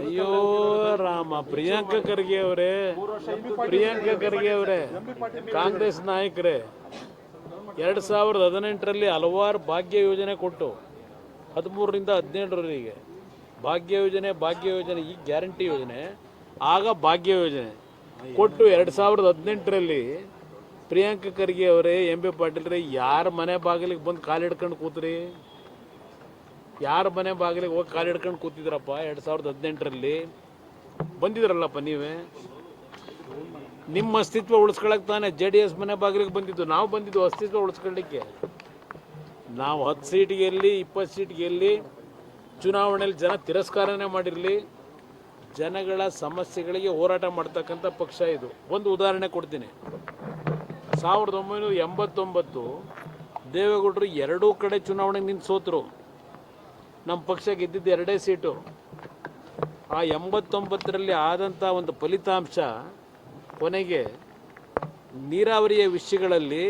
ಅಯ್ಯೋ ರಾಮ, ಪ್ರಿಯಾಂಕಾ ಖರ್ಗೆ ಅವರೇ ಕಾಂಗ್ರೆಸ್ ನಾಯಕರೇ 2018ರಲ್ಲಿ ಹಲವಾರು ಭಾಗ್ಯ ಯೋಜನೆ ಕೊಟ್ಟು 13ರಿಂದ 17ರವರೆಗೆ ಭಾಗ್ಯ ಯೋಜನೆ ಈ ಗ್ಯಾರಂಟಿ ಯೋಜನೆ, ಆಗ ಭಾಗ್ಯ ಯೋಜನೆ ಕೊಟ್ಟು 2018ರಲ್ಲಿ ಪ್ರಿಯಾಂಕಾ ಖರ್ಗೆ ಅವರೇ, ಎಂ.ಬಿ. ಪಾಟೀಲ್ರೇ, ಯಾರ ಮನೆ ಬಾಗಿಲಿಗೆ ಬಂದು ಕಾಲಿಡ್ಕೊಂಡು ಕೂತ್ರಿ? ಯಾರ ಮನೆ ಬಾಗಿಲಿಗೆ ಹೋಗಿ ಕಾಲಿಡ್ಕೊಂಡು ಕೂತಿದ್ರಪ್ಪ? 2018ರಲ್ಲಿ ಬಂದಿದ್ರಲ್ಲಪ್ಪ ನೀವೇ. ನಿಮ್ಮ ಅಸ್ತಿತ್ವ ಉಳಿಸ್ಕೊಳಕ್ಕೆ ತಾನೇ JDS ಮನೆ ಬಾಗಿಲಿಗೆ ಬಂದಿದ್ದು. ನಾವು ಬಂದಿದ್ದು ಅಸ್ತಿತ್ವ ಉಳಿಸ್ಕೊಳ್ಳಿಕ್ಕೆ. ನಾವು 10 ಸೀಟ್ ಗೆಲ್ಲಿ 20 ಸೀಟ್ ಗೆಲ್ಲಿ ಚುನಾವಣೆಯಲ್ಲಿ ಜನ ತಿರಸ್ಕಾರನೇ ಮಾಡಿರಲಿ, ಜನಗಳ ಸಮಸ್ಯೆಗಳಿಗೆ ಹೋರಾಟ ಮಾಡ್ತಕ್ಕಂಥ ಪಕ್ಷ ಇದು. ಒಂದು ಉದಾಹರಣೆ ಕೊಡ್ತೀನಿ. 1989 ದೇವೇಗೌಡರು ಎರಡೂ ಕಡೆ ಚುನಾವಣೆಗೆ ನಿಂತು ಸೋತರು. ನಮ್ಮ ಪಕ್ಷ ಗೆದ್ದಿದ್ದು 2 ಸೀಟು. ಆ 89ರಲ್ಲಿ ಆದಂಥ ಒಂದು ಫಲಿತಾಂಶ ಕೊನೆಗೆ ನೀರಾವರಿಯ ವಿಷಯಗಳಲ್ಲಿ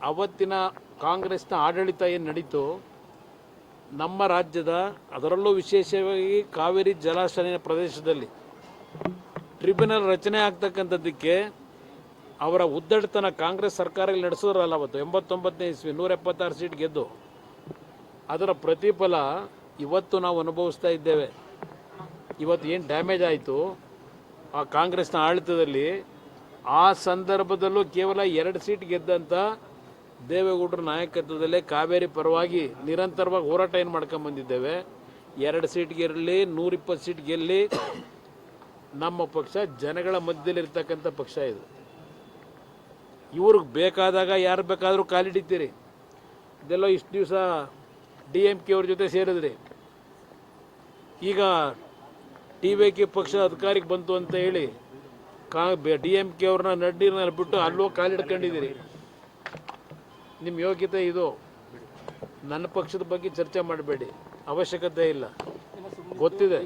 ಅವತ್ತಿನ ಕಾಂಗ್ರೆಸ್ನ ಆಡಳಿತ ಏನು ನಡೀತು ನಮ್ಮ ರಾಜ್ಯದ, ಅದರಲ್ಲೂ ವಿಶೇಷವಾಗಿ ಕಾವೇರಿ ಜಲಾಶಯ ಪ್ರದೇಶದಲ್ಲಿ ಟ್ರಿಬ್ಯುನಲ್ ರಚನೆ ಆಗ್ತಕ್ಕಂಥದ್ದಕ್ಕೆ ಅವರ ಉದ್ದಟತನ ಕಾಂಗ್ರೆಸ್ ಸರ್ಕಾರದಲ್ಲಿ ನಡೆಸೋದ್ರಲ್ಲ ಅವತ್ತು 89ನೇ ಇಸ್ವಿ 176 ಸೀಟ್ ಗೆದ್ದು, ಅದರ ಪ್ರತಿಫಲ ಇವತ್ತು ನಾವು ಅನುಭವಿಸ್ತಾ ಇದ್ದೇವೆ. ಇವತ್ತು ಏನು ಡ್ಯಾಮೇಜ್ ಆಯಿತು ಆ ಕಾಂಗ್ರೆಸ್ನ ಆಡಳಿತದಲ್ಲಿ, ಆ ಸಂದರ್ಭದಲ್ಲೂ ಕೇವಲ 2 ಸೀಟ್ ಗೆದ್ದಂಥ ದೇವೇಗೌಡರ ನಾಯಕತ್ವದಲ್ಲೇ ಕಾವೇರಿ ಪರವಾಗಿ ನಿರಂತರವಾಗಿ ಹೋರಾಟ ಏನು ಮಾಡ್ಕೊಂಬಂದಿದ್ದೇವೆ. 2 ಸೀಟ್ ಗೆಲ್ಲಿ 120 ಸೀಟ್ ಗೆಲ್ಲಿ ನಮ್ಮ ಪಕ್ಷ ಜನಗಳ ಮಧ್ಯದಲ್ಲಿರ್ತಕ್ಕಂಥ ಪಕ್ಷ ಇದು. ಇವ್ರಿಗೆ ಬೇಕಾದಾಗ ಯಾರು ಬೇಕಾದರೂ ಕಾಲಿಡಿತೀರಿ. ಇದೆಲ್ಲ ಇಷ್ಟು ದಿವಸ DMK ಅವ್ರ ಜೊತೆ ಸೇರಿದ್ರಿ. ಈಗ TVK ಪಕ್ಷ ಅಧಿಕಾರಕ್ಕೆ ಬಂತು ಅಂತ ಹೇಳಿ DMK ಅವ್ರನ್ನ ನಡ್ಡಿನಲ್ಲಿ ಬಿಟ್ಟು ಅಲ್ಲೋ ಕಾಲಿಡ್ಕೊಂಡಿದ್ದೀರಿ. ನಿಮ್ಮ ಯೋಗ್ಯತೆ ಇದು. ನನ್ನ ಪಕ್ಷದ ಬಗ್ಗೆ ಚರ್ಚೆ ಮಾಡಬೇಡಿ, ಅವಶ್ಯಕತೆ ಇಲ್ಲ, ಗೊತ್ತಿದೆ.